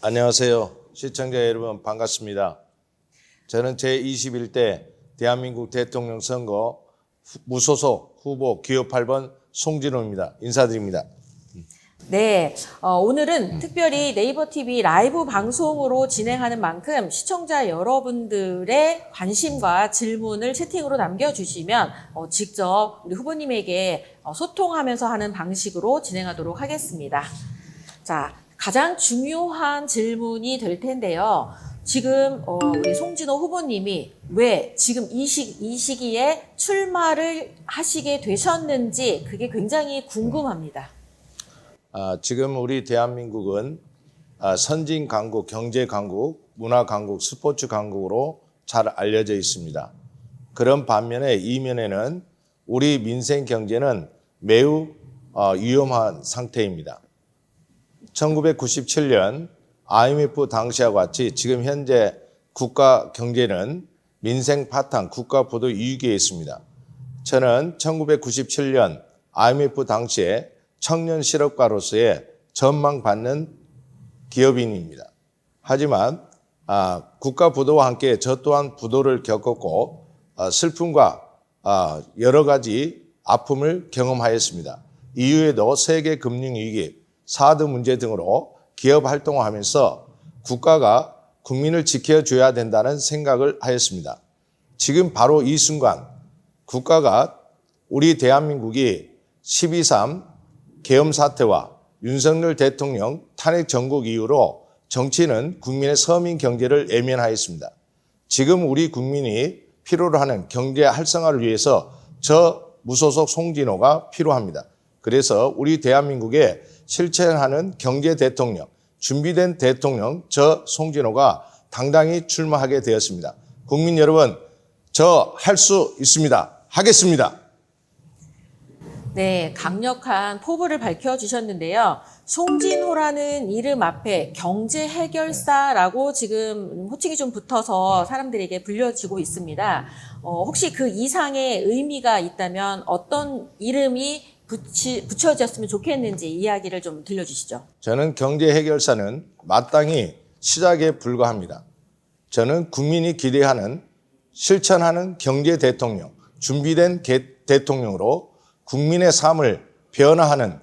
안녕하세요. 시청자 여러분 반갑습니다. 저는 제21대 대한민국 대통령 선거 무소속 후보 기호 8번 송진호입니다. 인사드립니다. 네, 오늘은 특별히 네이버 TV 라이브 방송으로 진행하는 만큼 시청자 여러분들의 관심과 질문을 채팅으로 남겨주시면 직접 우리 후보님에게 소통하면서 하는 방식으로 진행하도록 하겠습니다. 자, 가장 중요한 질문이 될 텐데요. 지금 우리 송진호 후보님이 왜 지금 이 시기에 출마를 하시게 되셨는지 그게 굉장히 궁금합니다. 지금 우리 대한민국은 선진 강국, 경제 강국, 문화 강국, 스포츠 강국으로 잘 알려져 있습니다. 그런 반면에 이면에는 우리 민생 경제는 매우 위험한 상태입니다. 1997년 IMF 당시와 같이 지금 현재 국가 경제는 민생 파탄, 국가 부도 위기에 있습니다. 저는 1997년 IMF 당시에 청년 실업가로서의 전망받는 기업인입니다. 하지만 국가 부도와 함께 저 또한 부도를 겪었고 슬픔과 여러 가지 아픔을 경험하였습니다. 이후에도 세계 금융위기, 사드 문제 등으로 기업 활동을 하면서 국가가 국민을 지켜줘야 된다는 생각을 하였습니다. 지금 바로 이 순간 국가가 우리 대한민국이 12.3 계엄 사태와 윤석열 대통령 탄핵 정국 이후로 정치는 국민의 서민 경제를 외면하였습니다. 지금 우리 국민이 필요로 하는 경제 활성화를 위해서 저 무소속 송진호가 필요합니다. 그래서 우리 대한민국에 실천하는 경제 대통령, 준비된 대통령 저 송진호가 당당히 출마하게 되었습니다. 국민 여러분, 저 할 수 있습니다. 하겠습니다. 네, 강력한 포부를 밝혀주셨는데요. 송진호라는 이름 앞에 경제 해결사라고 지금 호칭이 좀 붙어서 사람들에게 불려지고 있습니다. 혹시 그 이상의 의미가 있다면 어떤 이름이 붙여졌으면 좋겠는지 이야기를 좀 들려주시죠. 저는 경제 해결사는 마땅히 시작에 불과합니다. 저는 국민이 기대하는 실천하는 경제 대통령, 준비된 대통령으로 국민의 삶을 변화하는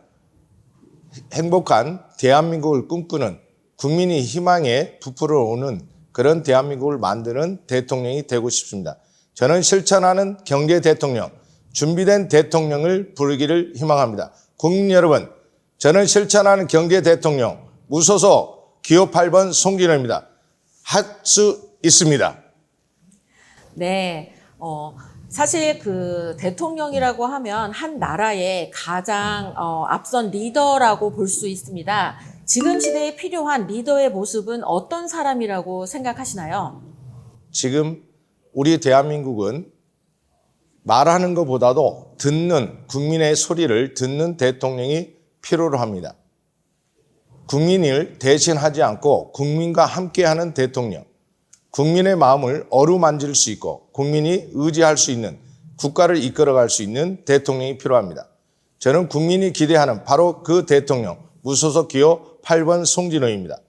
행복한 대한민국을 꿈꾸는 국민이 희망에 부풀어 오는 그런 대한민국을 만드는 대통령이 되고 싶습니다. 저는 실천하는 경제 대통령, 준비된 대통령을 부르기를 희망합니다. 국민 여러분, 저는 실천하는 경제 대통령, 무소속 기호 8번 송진호입니다. 할 수 있습니다. 네, 사실 그 대통령이라고 하면 한 나라의 가장 앞선 리더라고 볼 수 있습니다. 지금 시대에 필요한 리더의 모습은 어떤 사람이라고 생각하시나요? 지금 우리 대한민국은 말하는 것보다도 듣는 국민의 소리를 듣는 대통령이 필요로 합니다. 국민을 대신하지 않고 국민과 함께하는 대통령, 국민의 마음을 어루만질 수 있고 국민이 의지할 수 있는 국가를 이끌어갈 수 있는 대통령이 필요합니다. 저는 국민이 기대하는 바로 그 대통령, 무소속 기호 8번 송진호입니다.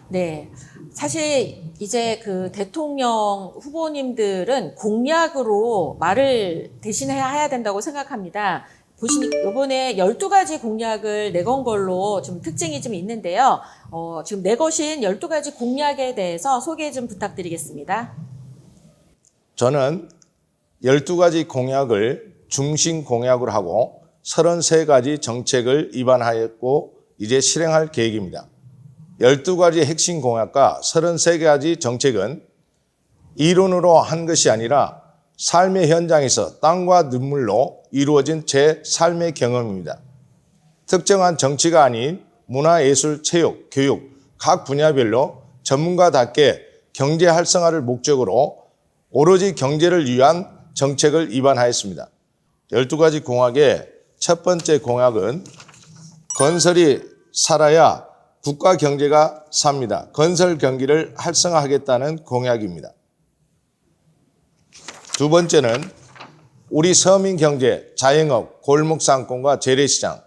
네. 사실 이제 그 대통령 후보님들은 공약으로 말을 대신해야 된다고 생각합니다. 보시니까 이번에 12가지 공약을 내건 걸로 좀 특징이 좀 있는데요. 지금 내거신 12가지 공약에 대해서 소개 좀 부탁드리겠습니다. 저는 12가지 공약을 중심 공약으로 하고 33가지 정책을 입안하였고 이제 실행할 계획입니다. 12가지 핵심 공약과 33가지 정책은 이론으로 한 것이 아니라 삶의 현장에서 땀과 눈물로 이루어진 제 삶의 경험입니다. 특정한 정치가 아닌 문화, 예술, 체육, 교육 각 분야별로 전문가답게 경제 활성화를 목적으로 오로지 경제를 위한 정책을 입안하였습니다. 12가지 공약의 첫 번째 공약은 건설이 살아야 국가 경제가 삽니다. 건설 경기를 활성화하겠다는 공약입니다. 두 번째는 우리 서민 경제, 자영업, 골목상권과 재래시장,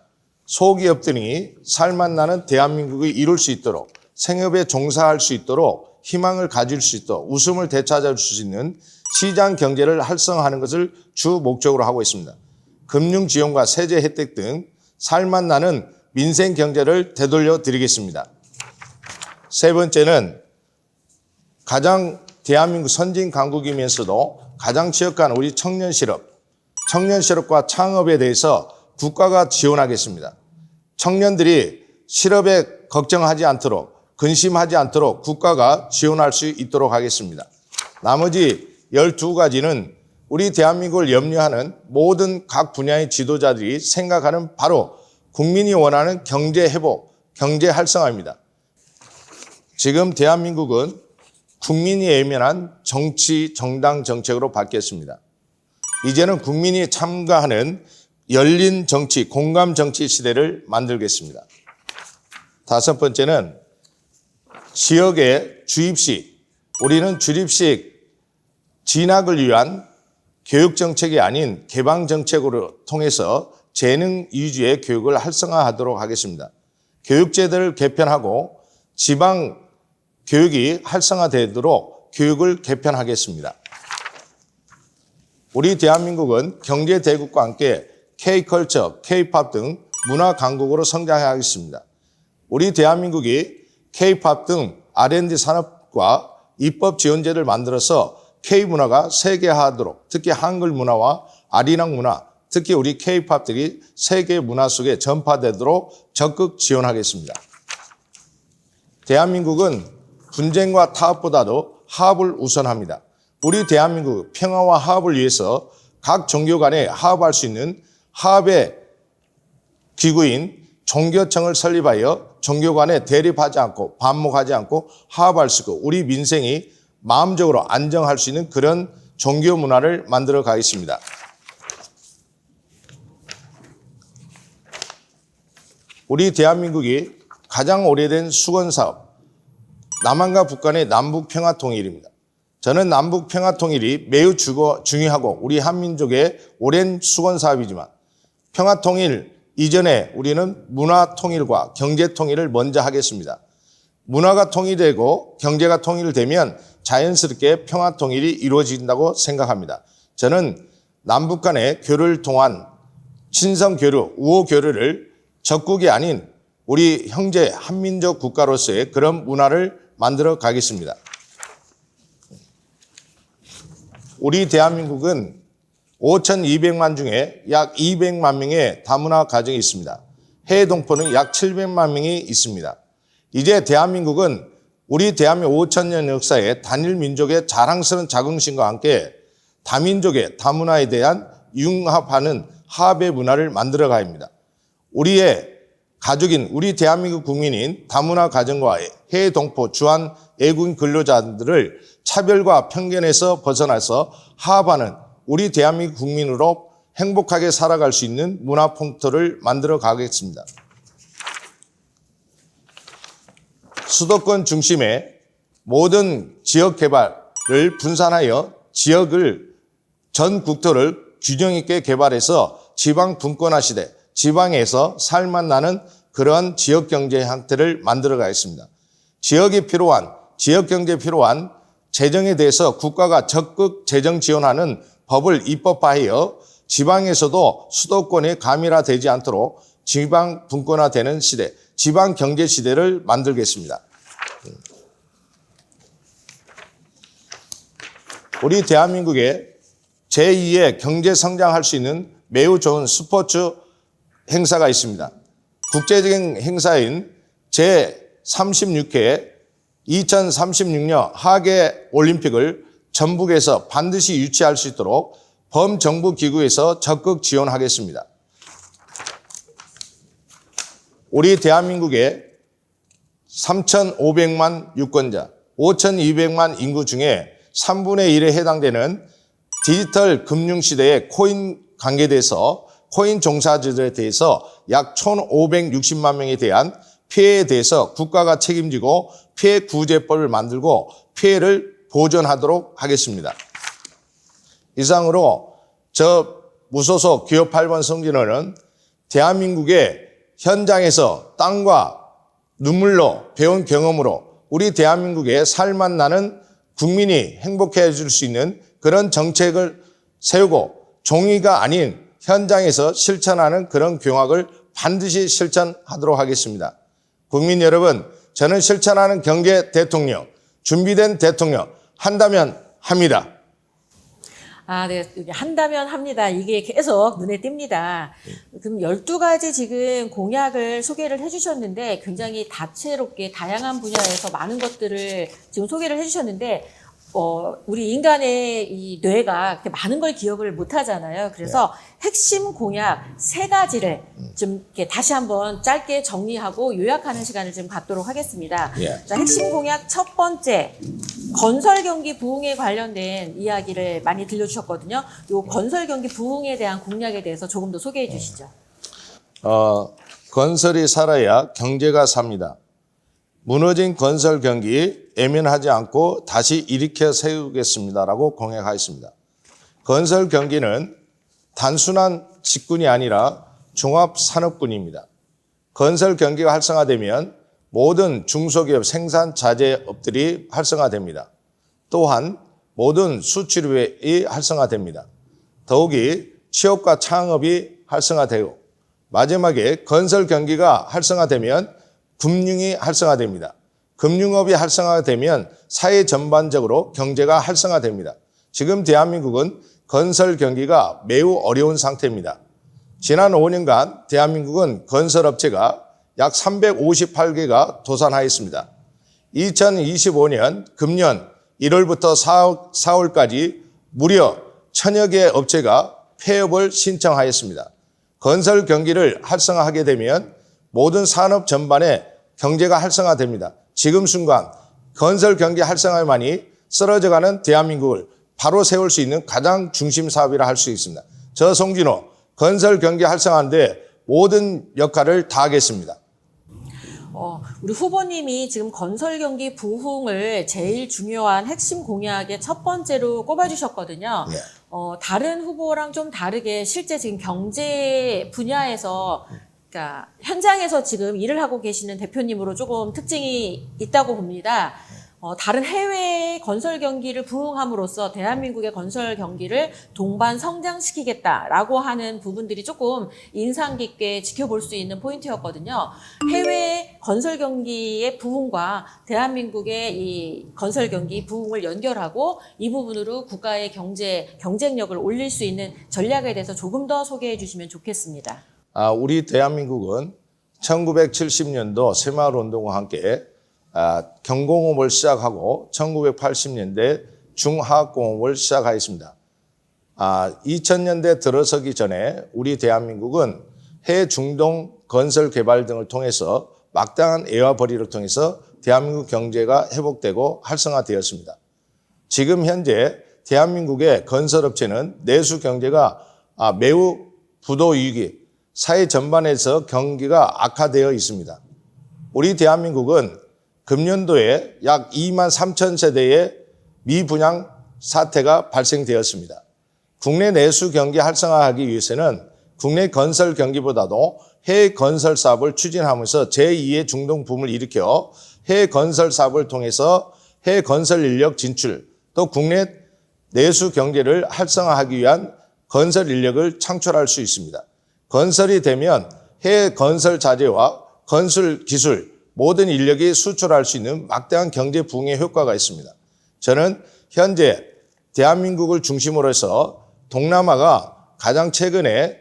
소기업들이 살맛나는 대한민국이 이룰 수 있도록 생업에 종사할 수 있도록 희망을 가질 수 있도록 웃음을 되찾을 수 있는 시장 경제를 활성화하는 것을 주 목적으로 하고 있습니다. 금융 지원과 세제 혜택 등 살맛 나는 민생 경제를 되돌려 드리겠습니다. 세 번째는 가장 대한민국 선진 강국이면서도 가장 취약한 우리 청년 실업과 창업에 대해서 국가가 지원하겠습니다. 청년들이 실업에 걱정하지 않도록 근심하지 않도록 국가가 지원할 수 있도록 하겠습니다. 나머지 12가지는 우리 대한민국을 염려하는 모든 각 분야의 지도자들이 생각하는 바로 국민이 원하는 경제 회복, 경제 활성화입니다. 지금 대한민국은 국민이 예민한 정치, 정당 정책으로 바뀌었습니다. 이제는 국민이 참가하는 열린 정치, 공감 정치 시대를 만들겠습니다. 다섯 번째는 지역의 주입식, 우리는 주입식 진학을 위한 교육 정책이 아닌 개방 정책으로 통해서 재능 위주의 교육을 활성화하도록 하겠습니다. 교육제도를 개편하고 지방 교육이 활성화되도록 교육을 개편하겠습니다. 우리 대한민국은 경제 대국과 함께 K컬처, K팝 등 문화 강국으로 성장하겠습니다. 우리 대한민국이 K팝 등 R&D 산업과 입법 지원제를 만들어서 K문화가 세계화하도록 특히 한글 문화와 아리랑 문화, 특히 우리 K팝들이 세계 문화 속에 전파되도록 적극 지원하겠습니다. 대한민국은 분쟁과 타협보다도 화합을 우선합니다. 우리 대한민국 평화와 화합을 위해서 각 종교 간에 화합할 수 있는 화합의 기구인 종교청을 설립하여 종교 간에 대립하지 않고 반목하지 않고 화합할 수 있고 우리 민생이 마음적으로 안정할 수 있는 그런 종교 문화를 만들어 가겠습니다. 우리 대한민국이 가장 오래된 수건사업, 남한과 북 간의 남북평화통일입니다. 저는 남북평화통일이 매우 중요하고 우리 한민족의 오랜 수건사업이지만 평화통일 이전에 우리는 문화통일과 경제통일을 먼저 하겠습니다. 문화가 통일되고 경제가 통일되면 자연스럽게 평화통일이 이루어진다고 생각합니다. 저는 남북 간의 교류를 통한 친성교류, 우호교류를 적국이 아닌 우리 형제 한민족 국가로서의 그런 문화를 만들어 가겠습니다. 우리 대한민국은 5,200만 중에 약 200만 명의 다문화 가정이 있습니다. 해외 동포는 약 700만 명이 있습니다. 이제 대한민국은 우리 대한민국 5,000년 역사의 단일 민족의 자랑스러운 자긍심과 함께 다민족의 다문화에 대한 융합하는 화합의 문화를 만들어 가야 합니다. 우리의 가족인 우리 대한민국 국민인 다문화 가정과 해외 동포 주한 외국인 근로자들을 차별과 편견에서 벗어나서 화합하는 우리 대한민국 국민으로 행복하게 살아갈 수 있는 문화 풍토를 만들어 가겠습니다. 수도권 중심의 모든 지역 개발을 분산하여 지역을 전 국토를 균형 있게 개발해서 지방 분권화 시대, 지방에서 살맛 나는 그러한 지역 경제 형태를 만들어 가겠습니다. 지역이 필요한, 지역 경제에 필요한 재정에 대해서 국가가 적극 재정 지원하는 법을 입법화하여 지방에서도 수도권이 가밀화되지 않도록 지방 분권화되는 시대, 지방 경제 시대를 만들겠습니다. 우리 대한민국에 제2의 경제 성장할 수 있는 매우 좋은 스포츠 행사가 있습니다. 국제적인 행사인 제36회 2036년 하계 올림픽을 전북에서 반드시 유치할 수 있도록 범정부 기구에서 적극 지원하겠습니다. 우리 대한민국의 3,500만 유권자, 5,200만 인구 중에 3분의 1에 해당되는 디지털 금융시대의 코인 관계돼서 코인 종사자들에 대해서 약 1,560만 명에 대한 피해에 대해서 국가가 책임지고 피해 구제법을 만들고 피해를 보전하도록 하겠습니다. 이상으로 저 무소속 기업 8번 성진호는 대한민국의 현장에서 땅과 눈물로 배운 경험으로 우리 대한민국의 살맛 나는 국민이 행복해질 수 있는 그런 정책을 세우고 종이가 아닌 현장에서 실천하는 그런 경학을 반드시 실천하도록 하겠습니다. 국민 여러분, 저는 실천하는 경제 대통령, 준비된 대통령, 한다면 합니다. 네. 한다면 합니다. 이게 계속 눈에 띕니다. 그럼 12가지 지금 공약을 소개를 해주셨는데 굉장히 다채롭게 다양한 분야에서 많은 것들을 지금 소개를 해주셨는데 우리 인간의 이 뇌가 그렇게 많은 걸 기억을 못 하잖아요. 그래서 핵심 공약 3가지를 좀 이렇게 다시 한번 짧게 정리하고 요약하는 시간을 좀 갖도록 하겠습니다. 자, 핵심 공약 첫 번째, 건설 경기 부흥에 관련된 이야기를 많이 들려주셨거든요. 요 건설 경기 부흥에 대한 공약에 대해서 조금 더 소개해 주시죠. 건설이 살아야 경제가 삽니다. 무너진 건설 경기 애면하지 않고 다시 일으켜 세우겠습니다라고 공약하였습니다. 건설 경기는 단순한 직군이 아니라 종합산업군입니다. 건설 경기가 활성화되면 모든 중소기업 생산자재업들이 활성화됩니다. 또한 모든 수출입이 활성화됩니다. 더욱이 취업과 창업이 활성화되고 마지막에 건설 경기가 활성화되면 금융이 활성화됩니다. 금융업이 활성화되면 사회 전반적으로 경제가 활성화됩니다. 지금 대한민국은 건설 경기가 매우 어려운 상태입니다. 지난 5년간 대한민국은 건설업체가 약 358개가 도산하였습니다. 2025년 금년 1월부터 4월까지 무려 1000여 개 업체가 폐업을 신청하였습니다. 건설 경기를 활성화하게 되면 모든 산업 전반에 경제가 활성화됩니다. 지금 순간 건설 경기 활성화만이 쓰러져가는 대한민국을 바로 세울 수 있는 가장 중심 사업이라 할 수 있습니다. 저 송진호 건설 경기 활성화하는데 모든 역할을 다하겠습니다. 우리 후보님이 지금 건설 경기 부흥을 제일 중요한 핵심 공약의 첫 번째로 꼽아주셨거든요. 다른 후보랑 좀 다르게 실제 지금 경제 분야에서 그러니까 현장에서 지금 일을 하고 계시는 대표님으로 조금 특징이 있다고 봅니다. 다른 해외의 건설 경기를 부흥함으로써 대한민국의 건설 경기를 동반 성장시키겠다라고 하는 부분들이 조금 인상 깊게 지켜볼 수 있는 포인트였거든요. 해외 건설 경기의 부흥과 대한민국의 이 건설 경기 부흥을 연결하고 이 부분으로 국가의 경쟁력을 올릴 수 있는 전략에 대해서 조금 더 소개해 주시면 좋겠습니다. 우리 대한민국은 1970년도 새마을운동과 함께 경공업을 시작하고 1980년대 중화학공업을 시작하였습니다. 2000년대 들어서기 전에 우리 대한민국은 해외 중동 건설 개발 등을 통해서 막당한 애화벌이를 통해서 대한민국 경제가 회복되고 활성화되었습니다. 지금 현재 대한민국의 건설업체는 내수 경제가 매우 부도위기, 사회 전반에서 경기가 악화되어 있습니다. 우리 대한민국은 금년도에 약 2만 3천 세대의 미분양 사태가 발생되었습니다. 국내 내수 경기 활성화하기 위해서는 국내 건설 경기보다도 해외 건설 사업을 추진하면서 제2의 중동 붐을 일으켜 해외 건설 사업을 통해서 해외 건설 인력 진출, 또 국내 내수 경제를 활성화하기 위한 건설 인력을 창출할 수 있습니다. 건설이 되면 해외 건설 자재와 건설 기술, 모든 인력이 수출할 수 있는 막대한 경제 부흥의 효과가 있습니다. 저는 현재 대한민국을 중심으로 해서 동남아가 가장 최근에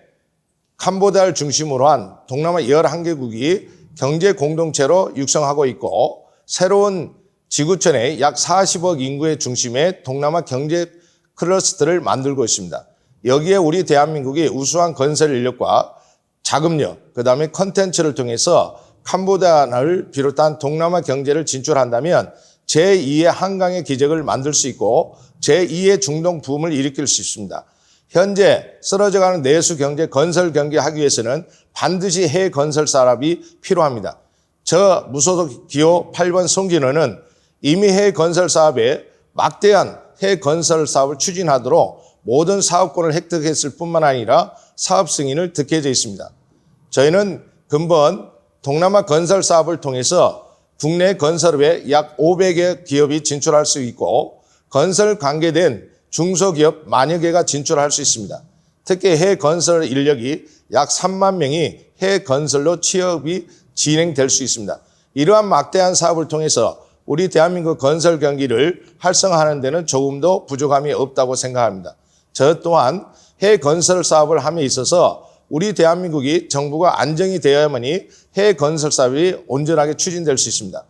캄보디아를 중심으로 한 동남아 11개국이 경제 공동체로 육성하고 있고 새로운 지구촌의 약 40억 인구의 중심에 동남아 경제 클러스터를 만들고 있습니다. 여기에 우리 대한민국이 우수한 건설 인력과 자금력, 그다음에 컨텐츠를 통해서 캄보디아를 비롯한 동남아 경제를 진출한다면 제2의 한강의 기적을 만들 수 있고 제2의 중동 붐을 일으킬 수 있습니다. 현재 쓰러져가는 내수 경제, 건설 경기 하기 위해서는 반드시 해외 건설 산업이 필요합니다. 저 무소속 기호 8번 송진호는 이미 해외 건설 사업에 막대한 해외 건설 사업을 추진하도록 모든 사업권을 획득했을 뿐만 아니라 사업 승인을 득해져 있습니다. 저희는 근본 동남아 건설 사업을 통해서 국내 건설업에 약 500여 기업이 진출할 수 있고 건설 관계된 중소기업 만여 개가 진출할 수 있습니다. 특히 해외 건설 인력이 약 3만 명이 해외 건설로 취업이 진행될 수 있습니다. 이러한 막대한 사업을 통해서 우리 대한민국 건설 경기를 활성화하는 데는 조금도 부족함이 없다고 생각합니다. 저 또한 해외 건설 사업을 함에 있어서 우리 대한민국이 정부가 안정이 되어야만이 해외 건설 사업이 온전하게 추진될 수 있습니다.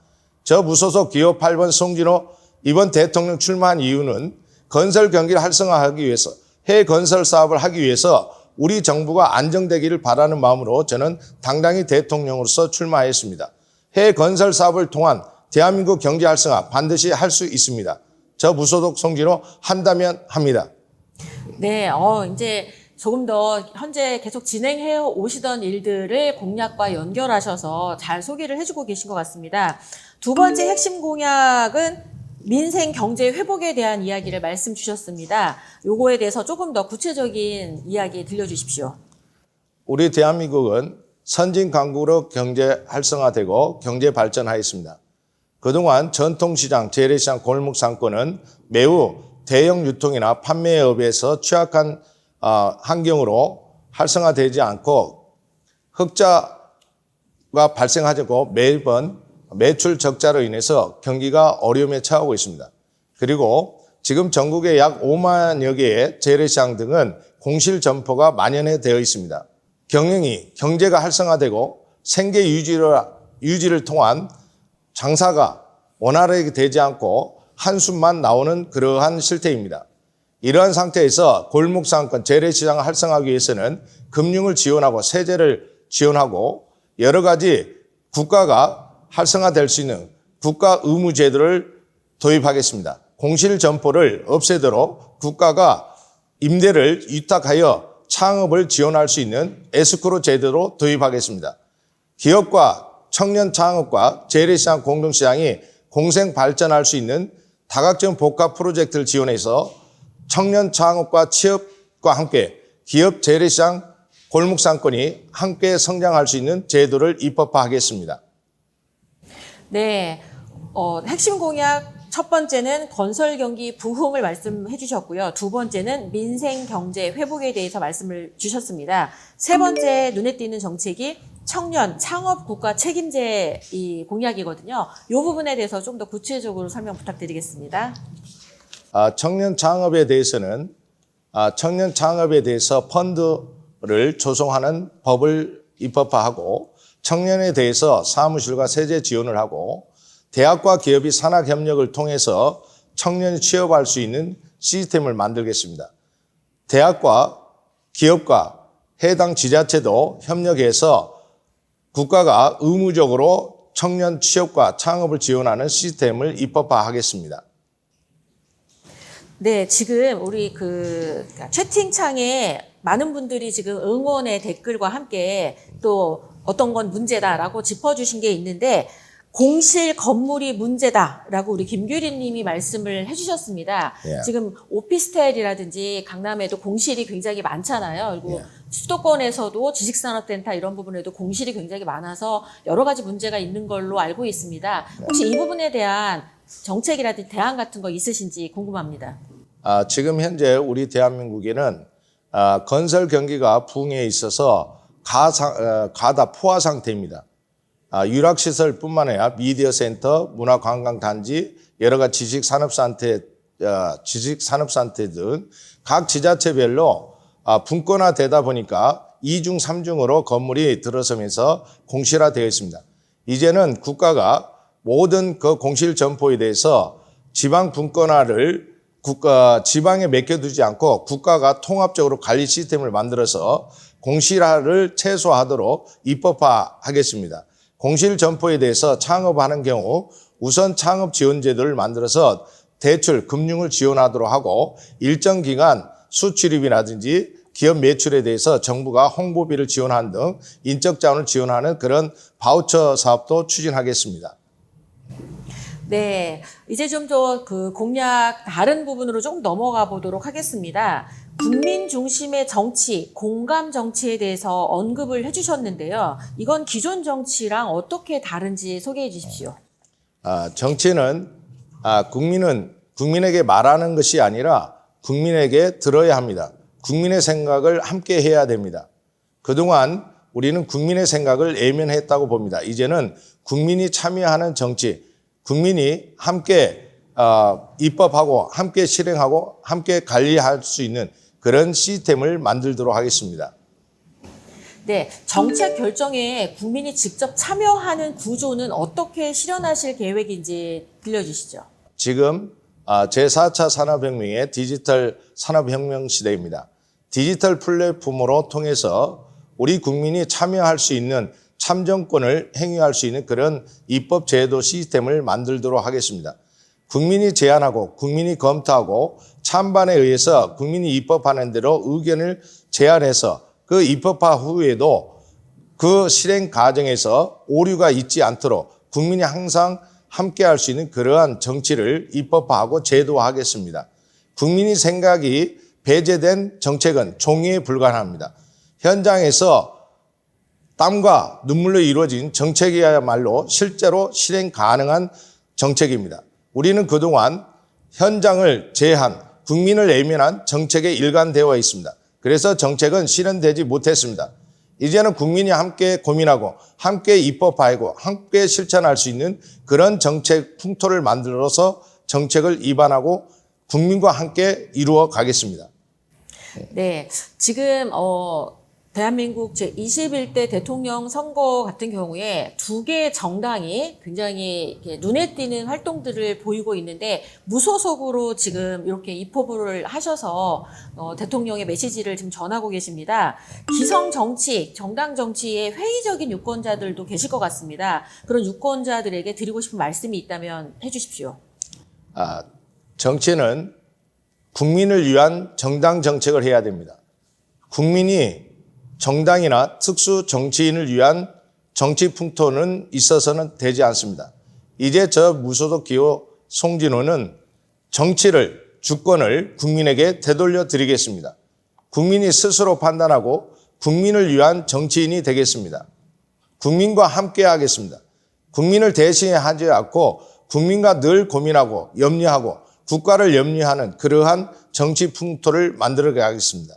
저 무소속 기호 8번 송진호 이번 대통령 출마한 이유는 건설 경기를 활성화하기 위해서 해외 건설 사업을 하기 위해서 우리 정부가 안정되기를 바라는 마음으로 저는 당당히 대통령으로서 출마하였습니다. 해외 건설 사업을 통한 대한민국 경제 활성화 반드시 할 수 있습니다. 저 무소속 송진호 한다면 합니다. 네, 이제 조금 더 현재 계속 진행해 오시던 일들을 공약과 연결하셔서 잘 소개를 해주고 계신 것 같습니다. 두 번째 핵심 공약은 민생 경제 회복에 대한 이야기를 말씀 주셨습니다. 요거에 대해서 조금 더 구체적인 이야기 들려주십시오. 우리 대한민국은 선진 강국으로 경제 활성화되고 경제 발전하였습니다. 그동안 전통시장, 재래시장, 골목상권은 매우 대형 유통이나 판매업에서 취약한 환경으로 활성화되지 않고 흑자가 발생하고 매번 매출 적자로 인해서 경기가 어려움에 처하고 있습니다. 그리고 지금 전국에 약 5만여 개의 재래시장 등은 공실 점포가 만연해 되어 있습니다. 경제가 활성화되고 생계 유지를 통한 장사가 원활하게 되지 않고 한숨만 나오는 그러한 실태입니다. 이러한 상태에서 골목상권 재래시장을 활성화하기 위해서는 금융을 지원하고 세제를 지원하고 여러 가지 국가가 활성화될 수 있는 국가 의무 제도를 도입하겠습니다. 공실 점포를 없애도록 국가가 임대를 위탁하여 창업을 지원할 수 있는 에스크로 제도로 도입하겠습니다. 기업과 청년 창업과 재래시장 공동시장이 공생 발전할 수 있는 다각적 복합 프로젝트를 지원해서 청년 창업과 취업과 함께 기업 재래시장 골목상권이 함께 성장할 수 있는 제도를 입법화하겠습니다. 네, 핵심 공약 첫 번째는 건설 경기 부흥을 말씀해 주셨고요. 두 번째는 민생 경제 회복에 대해서 말씀을 주셨습니다. 세 번째 눈에 띄는 정책이 청년 창업 국가 책임제 이 공약이거든요. 이 부분에 대해서 좀 더 구체적으로 설명 부탁드리겠습니다. 청년 창업에 대해서는 청년 창업에 대해서 펀드를 조성하는 법을 입법화하고 청년에 대해서 사무실과 세제 지원을 하고 대학과 기업이 산학협력을 통해서 청년이 취업할 수 있는 시스템을 만들겠습니다. 대학과 기업과 해당 지자체도 협력해서 국가가 의무적으로 청년 취업과 창업을 지원하는 시스템을 입법화하겠습니다. 네, 지금 우리 채팅창에 많은 분들이 지금 응원의 댓글과 함께 또 어떤 건 문제다라고 짚어주신 게 있는데 공실 건물이 문제다라고 우리 김규린 님이 말씀을 해주셨습니다. 예. 지금 오피스텔이라든지 강남에도 공실이 굉장히 많잖아요. 그리고 예. 수도권에서도 지식산업센터 이런 부분에도 공실이 굉장히 많아서 여러 가지 문제가 있는 걸로 알고 있습니다. 혹시 이 부분에 대한 정책이라든지 대안 같은 거 있으신지 궁금합니다. 지금 현재 우리 대한민국에는 건설 경기가 부흥에 있어서 가다 포화 상태입니다. 유락시설뿐만 아니라 미디어 센터, 문화관광단지, 여러 가지 지식산업단체 등 각 지자체별로 분권화되다 보니까 2중, 3중으로 건물이 들어서면서 공실화되어 있습니다. 이제는 국가가 모든 그 공실 점포에 대해서 지방 분권화를 지방에 맡겨두지 않고 국가가 통합적으로 관리 시스템을 만들어서 공실화를 최소화하도록 입법화하겠습니다. 공실 점포에 대해서 창업하는 경우 우선 창업 지원 제도를 만들어서 대출, 금융을 지원하도록 하고 일정 기간 수출입이라든지 기업 매출에 대해서 정부가 홍보비를 지원하는 등 인적 자원을 지원하는 그런 바우처 사업도 추진하겠습니다. 네, 이제 좀 더 공약 다른 부분으로 좀 넘어가 보도록 하겠습니다. 국민 중심의 정치, 공감 정치에 대해서 언급을 해주셨는데요. 이건 기존 정치랑 어떻게 다른지 소개해 주십시오. 정치는 국민은 국민에게 말하는 것이 아니라 국민에게 들어야 합니다. 국민의 생각을 함께 해야 됩니다. 그동안 우리는 국민의 생각을 외면했다고 봅니다. 이제는 국민이 참여하는 정치, 국민이 함께 입법하고 함께 실행하고 함께 관리할 수 있는 그런 시스템을 만들도록 하겠습니다. 네, 정책 결정에 국민이 직접 참여하는 구조는 어떻게 실현하실 계획인지 들려주시죠. 지금 제4차 산업혁명의 디지털 산업혁명 시대입니다. 디지털 플랫폼으로 통해서 우리 국민이 참여할 수 있는 참정권을 행위할 수 있는 그런 입법 제도 시스템을 만들도록 하겠습니다. 국민이 제안하고 국민이 검토하고 찬반에 의해서 국민이 입법하는 대로 의견을 제안해서 그 입법화 후에도 그 실행 과정에서 오류가 있지 않도록 국민이 항상 함께 할 수 있는 그러한 정치를 입법화하고 제도화하겠습니다. 국민의 생각이 배제된 정책은 종이에 불과합니다. 현장에서 땀과 눈물로 이루어진 정책이야말로 실제로 실행 가능한 정책입니다. 우리는 그동안 현장을 제한, 국민을 외면한 정책에 일관되어 있습니다. 그래서 정책은 실현되지 못했습니다. 이제는 국민이 함께 고민하고 함께 입법하고 함께 실천할 수 있는 그런 정책 풍토를 만들어서 정책을 입안하고 국민과 함께 이루어 가겠습니다. 네, 지금 대한민국 제21대 대통령 선거 같은 경우에 두 개의 정당이 굉장히 눈에 띄는 활동들을 보이고 있는데 무소속으로 지금 이렇게 입후보를 하셔서 대통령의 메시지를 지금 전하고 계십니다. 기성 정치, 정당 정치에 회의적인 유권자들도 계실 것 같습니다. 그런 유권자들에게 드리고 싶은 말씀이 있다면 해주십시오. 정치는 국민을 위한 정당 정책을 해야 됩니다. 국민이 정당이나 특수 정치인을 위한 정치 풍토는 있어서는 되지 않습니다. 이제 저 무소속 기호 송진호는 정치를, 주권을 국민에게 되돌려 드리겠습니다. 국민이 스스로 판단하고 국민을 위한 정치인이 되겠습니다. 국민과 함께 하겠습니다. 국민을 대신하지 않고 국민과 늘 고민하고 염려하고 국가를 염려하는 그러한 정치 풍토를 만들어 가겠습니다.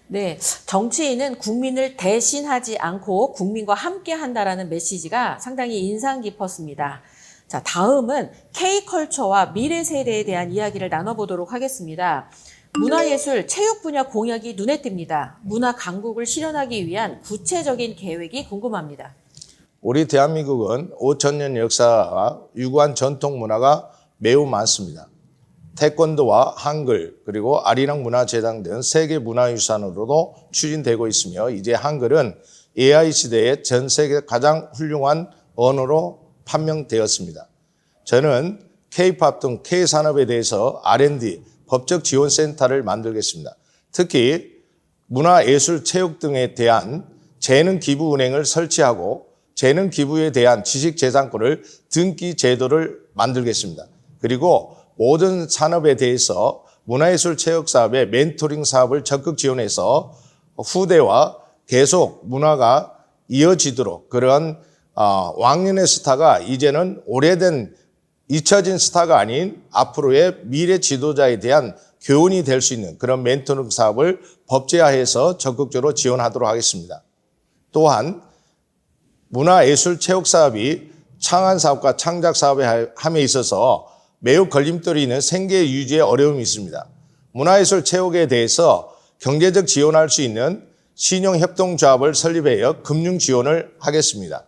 네, 정치인은 국민을 대신하지 않고 국민과 함께 한다라는 메시지가 상당히 인상 깊었습니다. 자, 다음은 K컬처와 미래 세대에 대한 이야기를 나눠보도록 하겠습니다. 문화예술, 체육 분야 공약이 눈에 띕니다. 문화 강국을 실현하기 위한 구체적인 계획이 궁금합니다. 우리 대한민국은 5,000년 역사와 유구한 전통 문화가 매우 많습니다. 태권도와 한글 그리고 아리랑 문화재단 등 세계 문화유산으로도 추진되고 있으며 이제 한글은 AI 시대에 전 세계 가장 훌륭한 언어로 판명되었습니다. 저는 K-팝 등 K-산업에 대해서 R&D, 법적 지원센터를 만들겠습니다. 특히 문화예술, 체육 등에 대한 재능기부은행을 설치하고 재능기부에 대한 지식재산권을 등기 제도를 만들겠습니다. 그리고 모든 산업에 대해서 문화예술 체육 사업의 멘토링 사업을 적극 지원해서 후대와 계속 문화가 이어지도록 그런 왕년의 스타가 이제는 오래된 잊혀진 스타가 아닌 앞으로의 미래 지도자에 대한 교훈이 될 수 있는 그런 멘토링 사업을 법제화해서 적극적으로 지원하도록 하겠습니다. 또한 문화예술 체육 사업이 창안 사업과 창작 사업에 함에 있어서 매우 걸림돌이 있는 생계 유지에 어려움이 있습니다. 문화예술 체육에 대해서 경제적 지원할 수 있는 신용협동조합을 설립하여 금융 지원을 하겠습니다.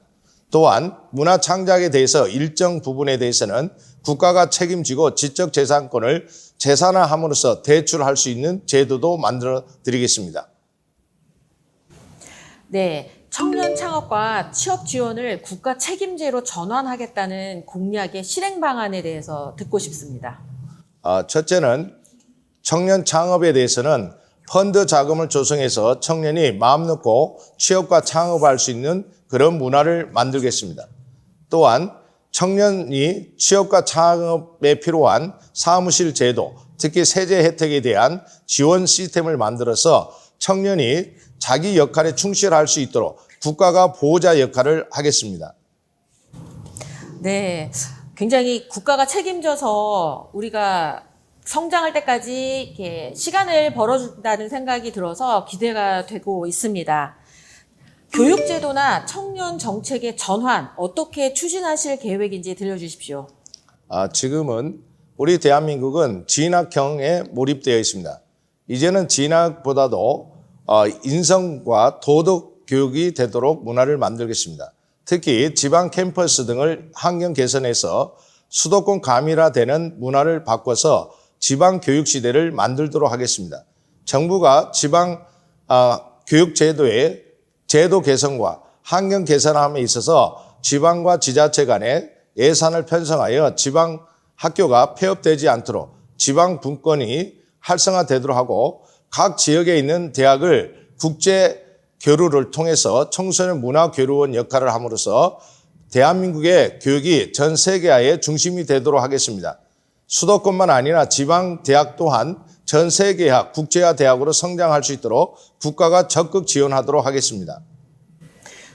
또한 문화 창작에 대해서 일정 부분에 대해서는 국가가 책임지고 지적재산권을 재산화함으로써 대출할 수 있는 제도도 만들어 드리겠습니다. 네, 청년 창업과 취업 지원을 국가 책임제로 전환하겠다는 공약의 실행 방안에 대해서 듣고 싶습니다. 첫째는 청년 창업에 대해서는 펀드 자금을 조성해서 청년이 마음 놓고 취업과 창업할 수 있는 그런 문화를 만들겠습니다. 또한 청년이 취업과 창업에 필요한 사무실 제도, 특히 세제 혜택에 대한 지원 시스템을 만들어서 청년이 자기 역할에 충실할 수 있도록 국가가 보호자 역할을 하겠습니다. 네, 굉장히 국가가 책임져서 우리가 성장할 때까지 이렇게 시간을 벌어준다는 생각이 들어서 기대가 되고 있습니다. 교육제도나 청년 정책의 전환 어떻게 추진하실 계획인지 들려주십시오. 지금은 우리 대한민국은 진학형에 몰입되어 있습니다. 이제는 진학보다도 인성과 도덕 교육이 되도록 문화를 만들겠습니다. 특히 지방 캠퍼스 등을 환경 개선해서 수도권 가밀화되는 문화를 바꿔서 지방 교육 시대를 만들도록 하겠습니다. 정부가 지방 교육 제도의 제도 개선과 환경 개선함에 있어서 지방과 지자체 간에 예산을 편성하여 지방 학교가 폐업되지 않도록 지방 분권이 활성화되도록 하고 각 지역에 있는 대학을 국제 교류를 통해서 청소년 문화교류원 역할을 함으로써 대한민국의 교육이 전 세계화의 중심이 되도록 하겠습니다. 수도권만 아니라 지방 대학 또한 전 세계화, 국제화 대학으로 성장할 수 있도록 국가가 적극 지원하도록 하겠습니다.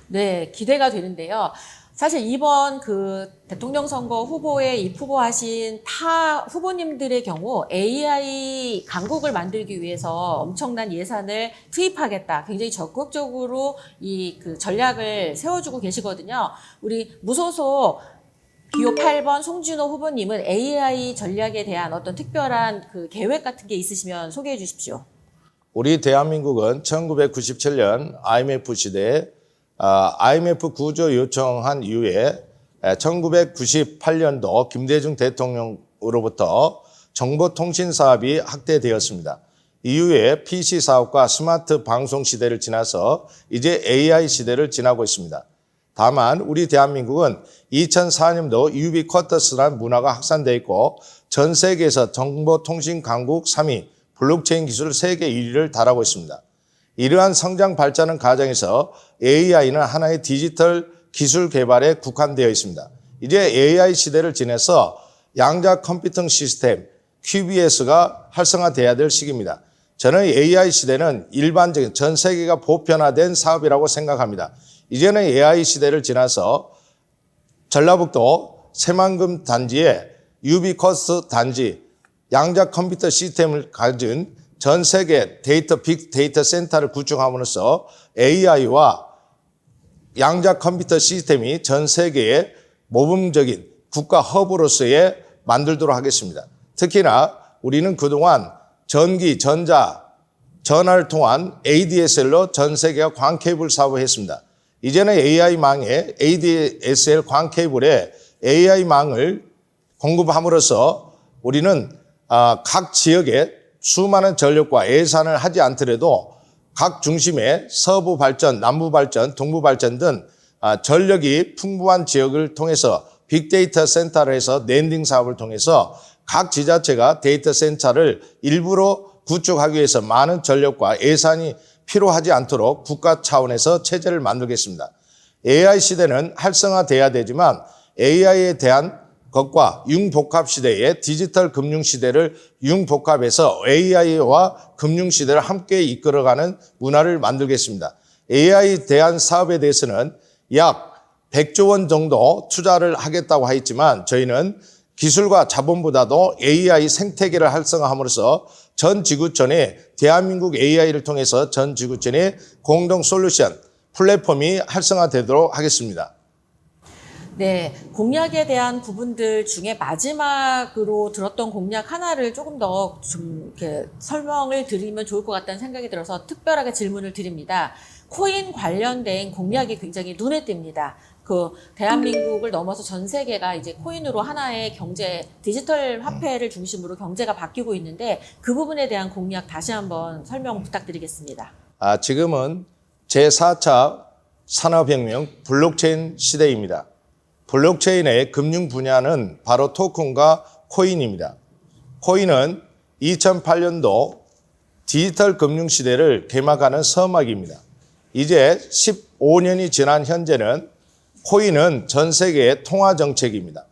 네, 기대가 되는데요. 사실 이번 그 대통령 선거 후보에 입후보하신 타 후보님들의 경우 AI 강국을 만들기 위해서 엄청난 예산을 투입하겠다. 굉장히 적극적으로 이 그 전략을 세워주고 계시거든요. 우리 무소속 기호 8번 송진호 후보님은 AI 전략에 대한 어떤 특별한 그 계획 같은 게 있으시면 소개해 주십시오. 우리 대한민국은 1997년 IMF 시대에 IMF 구조 요청한 이후에 1998년도 김대중 대통령으로부터 정보통신 사업이 확대되었습니다. 이후에 PC 사업과 스마트 방송 시대를 지나서 이제 AI 시대를 지나고 있습니다. 다만 우리 대한민국은 2004년도 유비쿼터스라는 문화가 확산되어 있고 전 세계에서 정보통신 강국 3위, 블록체인 기술 세계 1위를 달하고 있습니다. 이러한 성장 발전의 과정에서 AI는 하나의 디지털 기술 개발에 국한되어 있습니다. 이제 AI 시대를 지나서 양자 컴퓨팅 시스템 QBS가 활성화돼야 될 시기입니다. 저는 AI 시대는 일반적인 전 세계가 보편화된 사업이라고 생각합니다. 이제는 AI 시대를 지나서 전라북도 새만금 단지에 유비쿼스 단지 양자 컴퓨터 시스템을 가진 전 세계 빅데이터 센터를 구축함으로써 AI와 양자 컴퓨터 시스템이 전 세계의 모범적인 국가 허브로서의 만들도록 하겠습니다. 특히나 우리는 그동안 전기, 전자, 전화를 통한 ADSL로 전 세계가 광 케이블 사업을 했습니다. 이제는 AI망에 ADSL 광 케이블에 AI망을 공급함으로써 우리는 각 지역에 수많은 전력과 예산을 하지 않더라도 각 중심의 서부 발전, 남부 발전, 동부 발전 등 전력이 풍부한 지역을 통해서 빅데이터 센터를 해서 랜딩 사업을 통해서 각 지자체가 데이터 센터를 일부러 구축하기 위해서 많은 전력과 예산이 필요하지 않도록 국가 차원에서 체제를 만들겠습니다. AI 시대는 활성화돼야 되지만 AI에 대한 것과 융복합 시대의 디지털 금융 시대를 융복합해서 AI와 금융 시대를 함께 이끌어가는 문화를 만들겠습니다. AI에 대한 사업에 대해서는 약 100조 원 정도 투자를 하겠다고 하였지만 저희는 기술과 자본보다도 AI 생태계를 활성화함으로써 전 지구촌에 대한민국 AI를 통해서 전 지구촌의 공동 솔루션 플랫폼이 활성화되도록 하겠습니다. 네, 공약에 대한 부분들 중에 마지막으로 들었던 공약 하나를 조금 더 좀 이렇게 설명을 드리면 좋을 것 같다는 생각이 들어서 특별하게 질문을 드립니다. 코인 관련된 공약이 굉장히 눈에 띕니다. 그 대한민국을 넘어서 전 세계가 이제 코인으로 하나의 경제, 디지털 화폐를 중심으로 경제가 바뀌고 있는데 그 부분에 대한 공약 다시 한번 설명 부탁드리겠습니다. 지금은 제4차 산업혁명 블록체인 시대입니다. 블록체인의 금융 분야는 바로 토큰과 코인입니다. 코인은 2008년도 디지털 금융 시대를 개막하는 서막입니다. 이제 15년이 지난 현재는 코인은 전 세계의 통화 정책입니다.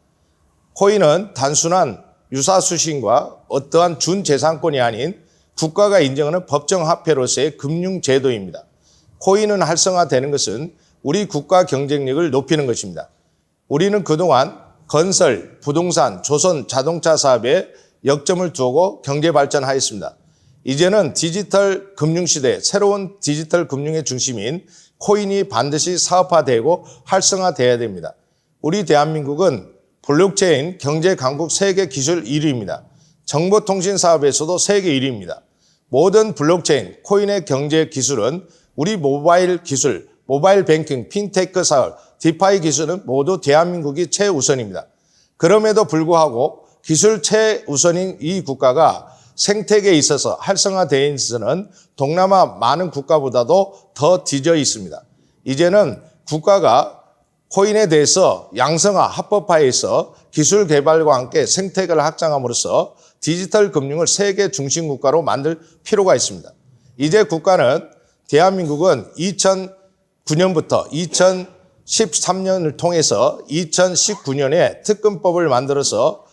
코인은 단순한 유사수신과 어떠한 준재산권이 아닌 국가가 인정하는 법정화폐로서의 금융제도입니다. 코인은 활성화되는 것은 우리 국가 경쟁력을 높이는 것입니다. 우리는 그동안 건설, 부동산, 조선 자동차 사업에 역점을 두고 경제 발전하였습니다. 이제는 디지털 금융시대, 새로운 디지털 금융의 중심인 코인이 반드시 사업화되고 활성화되어야 됩니다. 우리 대한민국은 블록체인 경제 강국 세계 기술 1위입니다. 정보통신 사업에서도 세계 1위입니다. 모든 블록체인, 코인의 경제 기술은 우리 모바일 기술, 모바일 뱅킹, 핀테크 사업, 디파이 기술은 모두 대한민국이 최우선입니다. 그럼에도 불구하고 기술 최우선인 이 국가가 생태계에 있어서 활성화되어 있어서는 동남아 많은 국가보다도 더 뒤져 있습니다. 이제는 국가가 코인에 대해서 양성화, 합법화해서 기술 개발과 함께 생태계를 확장함으로써 디지털 금융을 세계 중심 국가로 만들 필요가 있습니다. 이제 국가는 대한민국은 2009년부터 2013년을 통해서 2019년에 특검법을 만들어서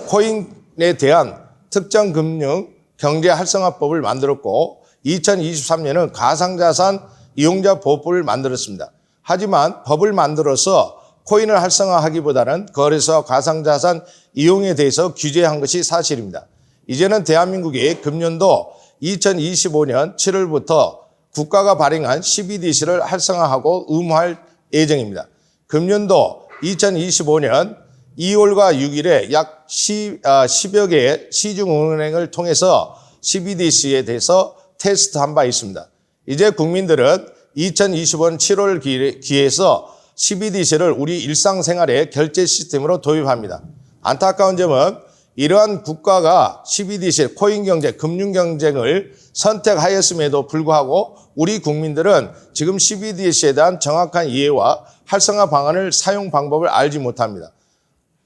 코인에 대한 특정 금융 경제 활성화법을 만들었고 2023년은 가상자산 이용자 보호법을 만들었습니다. 하지만 법을 만들어서 코인을 활성화하기보다는 거래소와 가상자산 이용에 대해서 규제한 것이 사실입니다. 이제는 대한민국이 금년도 2025년 7월부터 국가가 발행한 CBDC를 활성화하고 의무화할 예정입니다. 금년도 2025년 2월과 6일에 약 10여 개의 시중은행을 통해서 CBDC에 대해서 테스트한 바 있습니다. 이제 국민들은 2025년 7월 기해서 CBDC를 우리 일상생활의 결제 시스템으로 도입합니다. 안타까운 점은 이러한 국가가 CBDC, 코인 경제, 금융 경쟁을 선택하였음에도 불구하고 우리 국민들은 지금 CBDC에 대한 정확한 이해와 활성화 방안을 사용 방법을 알지 못합니다.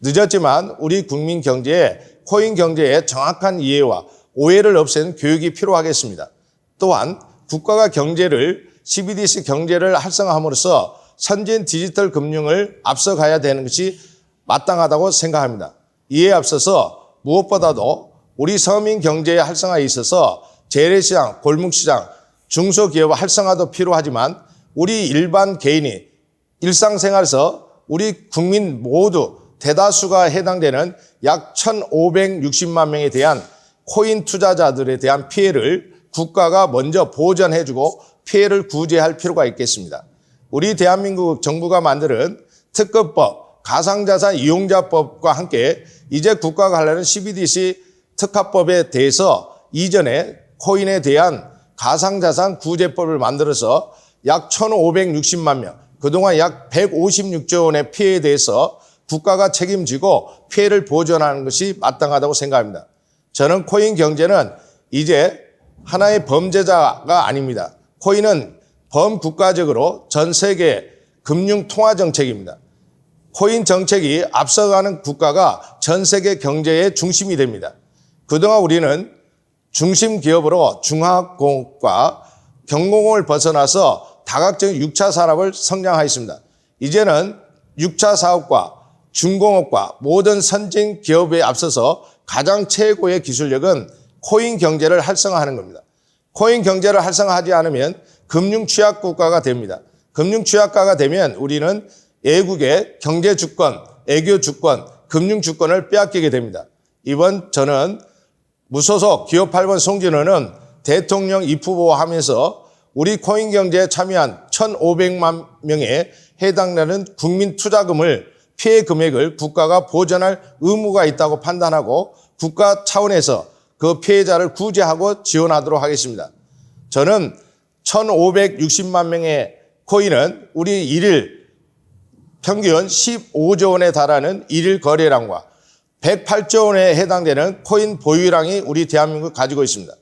늦었지만 우리 국민 경제에 코인 경제의 정확한 이해와 오해를 없애는 교육이 필요하겠습니다. 또한 국가가 CBDC 경제를 활성화함으로써 선진 디지털 금융을 앞서가야 되는 것이 마땅하다고 생각합니다. 이에 앞서서 무엇보다도 우리 서민 경제의 활성화에 있어서 재래시장, 골목시장, 중소기업 활성화도 필요하지만 우리 일반 개인이 일상생활에서 우리 국민 모두 대다수가 해당되는 약 1,560만 명에 대한 코인 투자자들에 대한 피해를 국가가 먼저 보전해주고 피해를 구제할 필요가 있겠습니다. 우리 대한민국 정부가 만드는 특검법, 가상자산 이용자법과 함께 이제 국가가 하려는 CBDC 특화법에 대해서 이전에 코인에 대한 가상자산 구제법을 만들어서 약 1,560만 명, 그동안 약 156조 원의 피해에 대해서 국가가 책임지고 피해를 보전하는 것이 마땅하다고 생각합니다. 저는 코인 경제는 이제 하나의 범죄자가 아닙니다. 코인은 범국가적으로 전 세계 금융 통화 정책입니다. 코인 정책이 앞서가는 국가가 전 세계 경제의 중심이 됩니다. 그동안 우리는 중심 기업으로 중화공업과 경공업을 벗어나서 다각적인 6차 산업을 성장하였습니다. 이제는 6차 사업과 중공업과 모든 선진 기업에 앞서서 가장 최고의 기술력은 코인 경제를 활성화하는 겁니다. 코인 경제를 활성화하지 않으면 금융 취약 국가가 됩니다. 금융 취약가가 되면 우리는 애국의 경제 주권, 애교 주권, 금융 주권을 빼앗기게 됩니다. 이번 저는 무소속 기업 8번 송진호는 대통령 입후보 하면서 우리 코인 경제에 참여한 1,500만 명에 해당되는 국민 투자금을 피해 금액을 국가가 보전할 의무가 있다고 판단하고 국가 차원에서 그 피해자를 구제하고 지원하도록 하겠습니다. 저는 1,560만 명의 코인은 우리 일일 평균 15조 원에 달하는 일일 거래량과 108조 원에 해당되는 코인 보유량이 우리 대한민국 가지고 있습니다.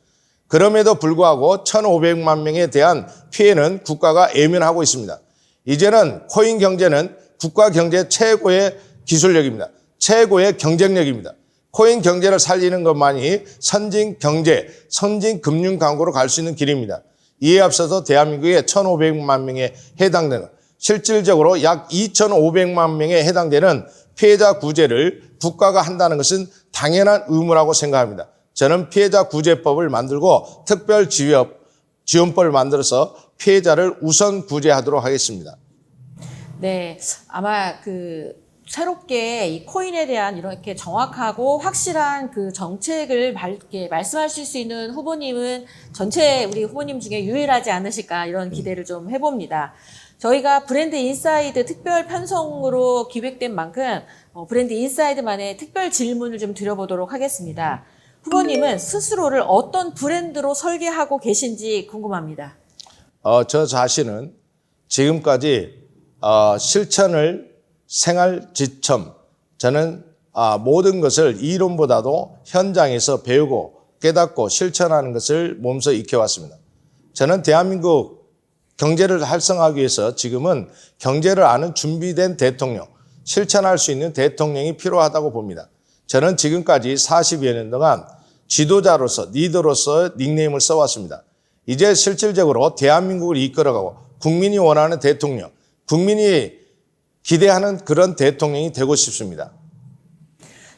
그럼에도 불구하고 1,500만 명에 대한 피해는 국가가 외면하고 있습니다. 이제는 코인 경제는 국가 경제 최고의 기술력입니다. 최고의 경쟁력입니다. 코인 경제를 살리는 것만이 선진 경제, 선진 금융 강국으로 갈 수 있는 길입니다. 이에 앞서서 대한민국의 1,500만 명에 해당되는 실질적으로 약 2,500만 명에 해당되는 피해자 구제를 국가가 한다는 것은 당연한 의무라고 생각합니다. 저는 피해자 구제법을 만들고 특별지원법을 만들어서 피해자를 우선 구제하도록 하겠습니다. 네, 아마 새롭게 이 코인에 대한 이렇게 정확하고 확실한 그 정책을 이렇게 말씀하실 수 있는 후보님은 전체 우리 후보님 중에 유일하지 않으실까 이런 기대를 좀 해봅니다. 저희가 브랜드 인사이드 특별 편성으로 기획된 만큼 브랜드 인사이드만의 특별 질문을 좀 드려보도록 하겠습니다. 후보님은 스스로를 어떤 브랜드로 설계하고 계신지 궁금합니다. 저 자신은 지금까지 실천을 생활 지점, 저는 모든 것을 이론보다도 현장에서 배우고 깨닫고 실천하는 것을 몸소 익혀왔습니다. 저는 대한민국 경제를 활성화하기 위해서 지금은 경제를 아는 준비된 대통령, 실천할 수 있는 대통령이 필요하다고 봅니다. 저는 지금까지 40여 년 동안 지도자로서, 리더로서 닉네임을 써왔습니다. 이제 실질적으로 대한민국을 이끌어가고 국민이 원하는 대통령, 국민이 기대하는 그런 대통령이 되고 싶습니다.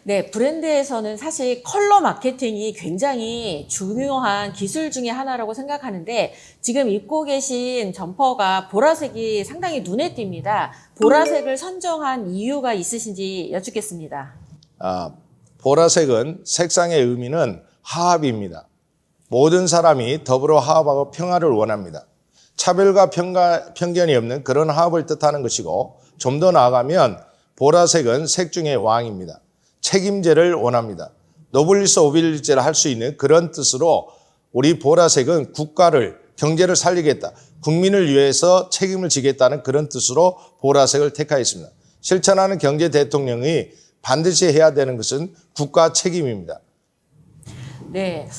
네, 브랜드에서는 사실 컬러 마케팅이 굉장히 중요한 기술 중에 하나라고 생각하는데 지금 입고 계신 점퍼가 보라색이 상당히 눈에 띕니다. 보라색을 선정한 이유가 있으신지 여쭙겠습니다. 보라색은 색상의 의미는 화합입니다. 모든 사람이 더불어 화합하고 평화를 원합니다. 차별과 편견이 없는 그런 화합을 뜻하는 것이고 좀 더 나아가면 보라색은 색 중의 왕입니다. 책임제를 원합니다. 노블리스 오빌리제를 할 수 있는 그런 뜻으로 우리 보라색은 국가를, 경제를 살리겠다, 국민을 위해서 책임을 지겠다는 그런 뜻으로 보라색을 택하였습니다. 실천하는 경제 대통령이 반드시 해야 되는 것은 국가 책임입니다. 네,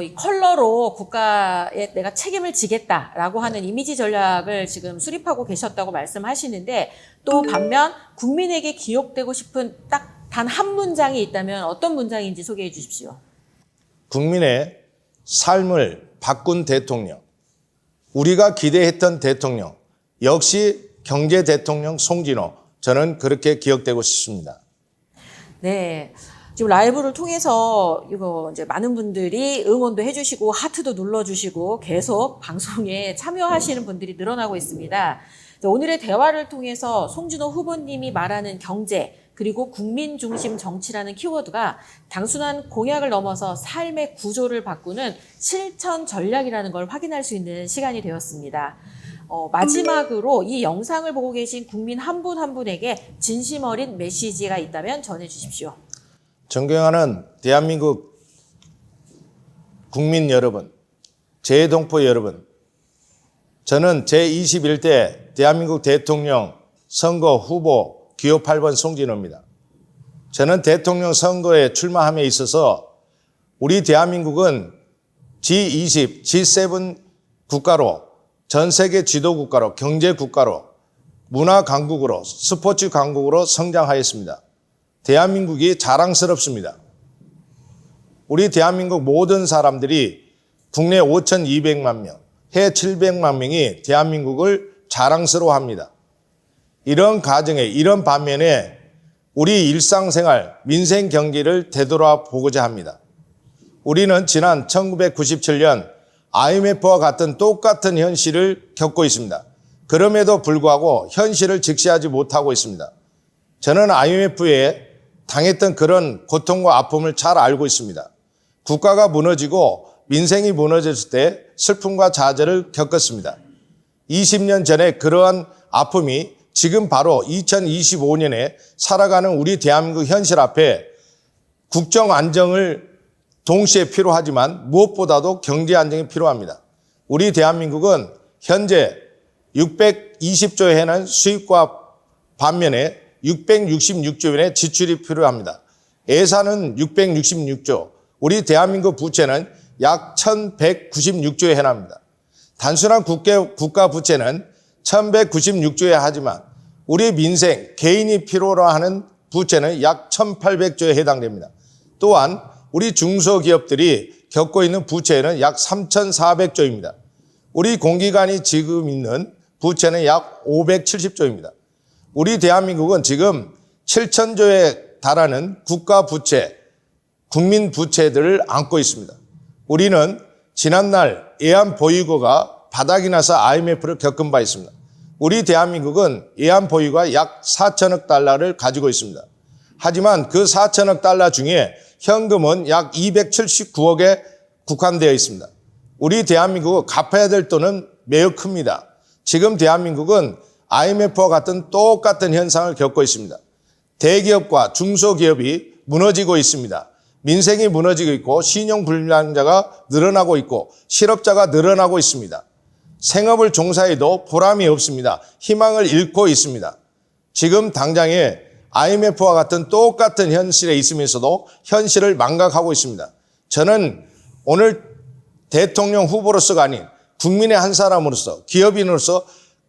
이 컬러로 국가에 내가 책임을 지겠다라고 하는 이미지 전략을 지금 수립하고 계셨다고 말씀하시는데 또 반면 국민에게 기억되고 싶은 딱 단 한 문장이 있다면 어떤 문장인지 소개해 주십시오. 국민의 삶을 바꾼 대통령, 우리가 기대했던 대통령, 역시 경제 대통령 송진호, 저는 그렇게 기억되고 싶습니다. 네. 지금 라이브를 통해서 이거 이제 많은 분들이 응원도 해주시고 하트도 눌러주시고 계속 방송에 참여하시는 분들이 늘어나고 있습니다. 오늘의 대화를 통해서 송진호 후보님이 말하는 경제 그리고 국민 중심 정치라는 키워드가 단순한 공약을 넘어서 삶의 구조를 바꾸는 실천 전략이라는 걸 확인할 수 있는 시간이 되었습니다. 마지막으로 이 영상을 보고 계신 국민 한 분 한 분에게 진심 어린 메시지가 있다면 전해주십시오. 존경하는 대한민국 국민 여러분, 재동포 여러분, 저는 제21대 대한민국 대통령 선거 후보 기호 8번 송진호입니다. 저는 대통령 선거에 출마함에 있어서 우리 대한민국은 G20, G7 국가로, 전 세계 지도 국가로, 경제 국가로, 문화 강국으로, 스포츠 강국으로 성장하였습니다. 대한민국이 자랑스럽습니다. 우리 대한민국 모든 사람들이 국내 5,200만 명, 해외 700만 명이 대한민국을 자랑스러워합니다. 이런 가정에, 이런 반면에 우리 일상생활, 민생 경기를 되돌아보고자 합니다. 우리는 지난 1997년 IMF와 같은 똑같은 현실을 겪고 있습니다. 그럼에도 불구하고 현실을 직시하지 못하고 있습니다. 저는 IMF에 당했던 그런 고통과 아픔을 잘 알고 있습니다. 국가가 무너지고 민생이 무너졌을 때 슬픔과 좌절을 겪었습니다. 20년 전에 그러한 아픔이 지금 바로 2025년에 살아가는 우리 대한민국 현실 앞에 국정 안정을 동시에 필요하지만 무엇보다도 경제 안정이 필요합니다. 우리 대한민국은 현재 620조에 해는 수입과 반면에 666조 원의 지출이 필요합니다. 예산은 666조, 우리 대한민국 부채는 약 1196조에 해납니다. 단순한 국가 부채는 1196조에 하지만 우리 민생, 개인이 필요로 하는 부채는 약 1800조에 해당됩니다. 또한 우리 중소기업들이 겪고 있는 부채는 약 3400조입니다. 우리 공기관이 지금 있는 부채는 약 570조입니다. 우리 대한민국은 지금 7,000조에 달하는 국가 부채, 국민 부채들을 안고 있습니다. 우리는 지난날 애완보유고가 바닥이 나서 IMF를 겪은 바 있습니다. 우리 대한민국은 애완보유가 약 4천억 달러를 가지고 있습니다. 하지만 그 4천억 달러 중에 현금은 약 279억에 국한되어 있습니다. 우리 대한민국은 갚아야 될 돈은 매우 큽니다. 지금 대한민국은 IMF와 같은 똑같은 현상을 겪고 있습니다. 대기업과 중소기업이 무너지고 있습니다. 민생이 무너지고 있고 신용불량자가 늘어나고 있고 실업자가 늘어나고 있습니다. 생업을 종사해도 보람이 없습니다. 희망을 잃고 있습니다. 지금 당장에 IMF와 같은 똑같은 현실에 있으면서도 현실을 망각하고 있습니다. 저는 오늘 대통령 후보로서가 아닌 국민의 한 사람으로서 기업인으로서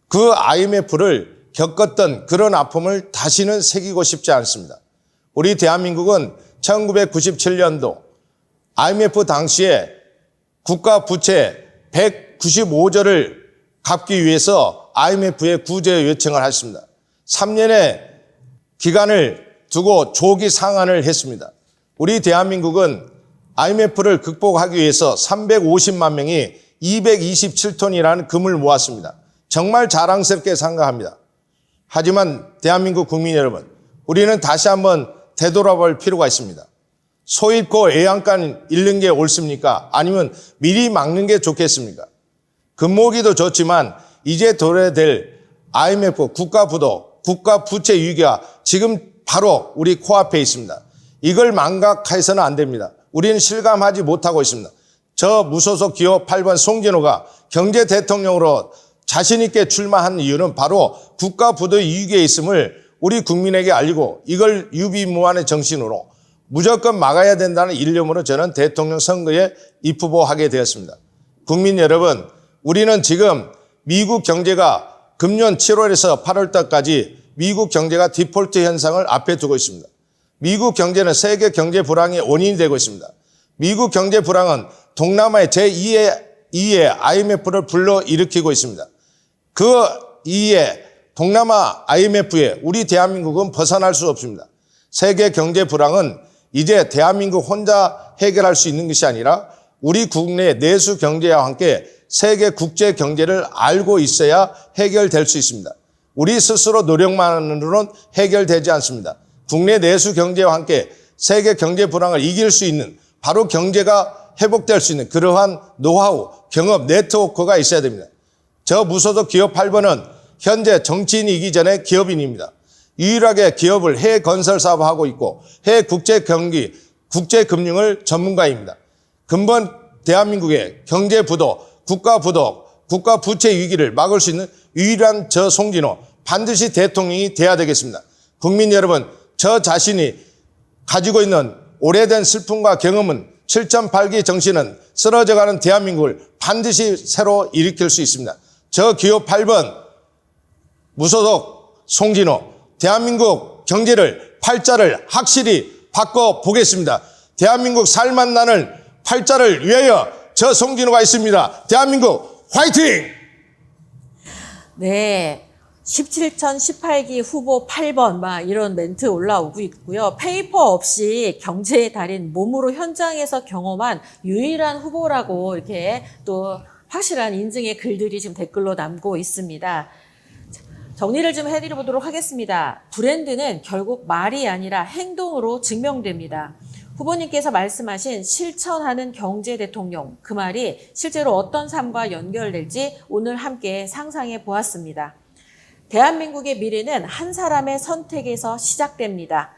그 IMF를 겪었던 그런 아픔을 다시는 새기고 싶지 않습니다. 우리 대한민국은 1997년도 IMF 당시에 국가 부채 195조를 갚기 위해서 IMF에 구제 요청을 했습니다. 3년의 기간을 두고 조기 상환을 했습니다. 우리 대한민국은 IMF를 극복하기 위해서 350만 명이 227톤이라는 금을 모았습니다. 정말 자랑스럽게 생각합니다. 하지만 대한민국 국민 여러분, 우리는 다시 한번 되돌아볼 필요가 있습니다. 소 잃고 애양간 잃는 게 옳습니까? 아니면 미리 막는 게 좋겠습니까? 금모기도 좋지만 이제 돌아야 될 IMF 국가부도, 국가 부채 위기가 지금 바로 우리 코앞에 있습니다. 이걸 망각해서는 안 됩니다. 우리는 실감하지 못하고 있습니다. 저 무소속 기호 8번 송진호가 경제 대통령으로 자신 있게 출마한 이유는 바로 국가 부도의 위기에 있음을 우리 국민에게 알리고 이걸 유비무환의 정신으로 무조건 막아야 된다는 일념으로 저는 대통령 선거에 입후보하게 되었습니다. 국민 여러분, 우리는 지금 미국 경제가 금년 7월에서 8월 달까지 미국 경제가 디폴트 현상을 앞에 두고 있습니다. 미국 경제는 세계 경제 불황의 원인이 되고 있습니다. 미국 경제 불황은 동남아의 제2의 IMF를 불러일으키고 있습니다. 그 2의 동남아 IMF에 우리 대한민국은 벗어날 수 없습니다. 세계 경제 불황은 이제 대한민국 혼자 해결할 수 있는 것이 아니라 우리 국내 내수 경제와 함께 세계 국제 경제를 알고 있어야 해결될 수 있습니다. 우리 스스로 노력만으로는 해결되지 않습니다. 국내 내수 경제와 함께 세계 경제 불황을 이길 수 있는 바로 경제가 회복될 수 있는 그러한 노하우, 경험, 네트워크가 있어야 됩니다. 저 무소속 기업 8번은 현재 정치인이기 전에 기업인입니다. 유일하게 기업을 해외 건설 사업을 하고 있고 해외 국제 경기, 국제 금융을 전문가입니다. 근본 대한민국의 경제 부도, 국가 부도, 국가 부채 위기를 막을 수 있는 유일한 저 송진호 반드시 대통령이 돼야 되겠습니다. 국민 여러분, 저 자신이 가지고 있는 오래된 슬픔과 경험은 7.8기 정신은 쓰러져가는 대한민국을 반드시 새로 일으킬 수 있습니다. 저 기호 8번 무소속 송진호, 대한민국 경제를 팔자를 확실히 바꿔보겠습니다. 대한민국 살맛나는 팔자를 위하여 저 송진호가 있습니다. 대한민국 화이팅! 네. 17천 18기 후보 8번 막 이런 멘트 올라오고 있고요. 페이퍼 없이 경제의 달인 몸으로 현장에서 경험한 유일한 후보라고 이렇게 또 확실한 인증의 글들이 지금 댓글로 남고 있습니다. 정리를 좀 해드려보도록 하겠습니다. 브랜드는 결국 말이 아니라 행동으로 증명됩니다. 후보님께서 말씀하신 실천하는 경제 대통령, 그 말이 실제로 어떤 삶과 연결될지 오늘 함께 상상해 보았습니다. 대한민국의 미래는 한 사람의 선택에서 시작됩니다.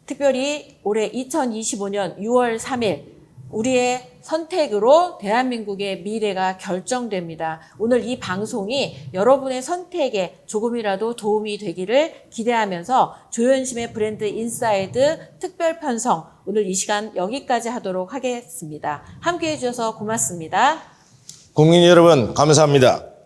특별히 올해 2025년 6월 3일 우리의 선택으로 대한민국의 미래가 결정됩니다. 오늘 이 방송이 여러분의 선택에 조금이라도 도움이 되기를 기대하면서 조현심의 브랜드 인사이드 특별 편성 오늘 이 시간 여기까지 하도록 하겠습니다. 함께해 주셔서 고맙습니다. 국민 여러분 감사합니다.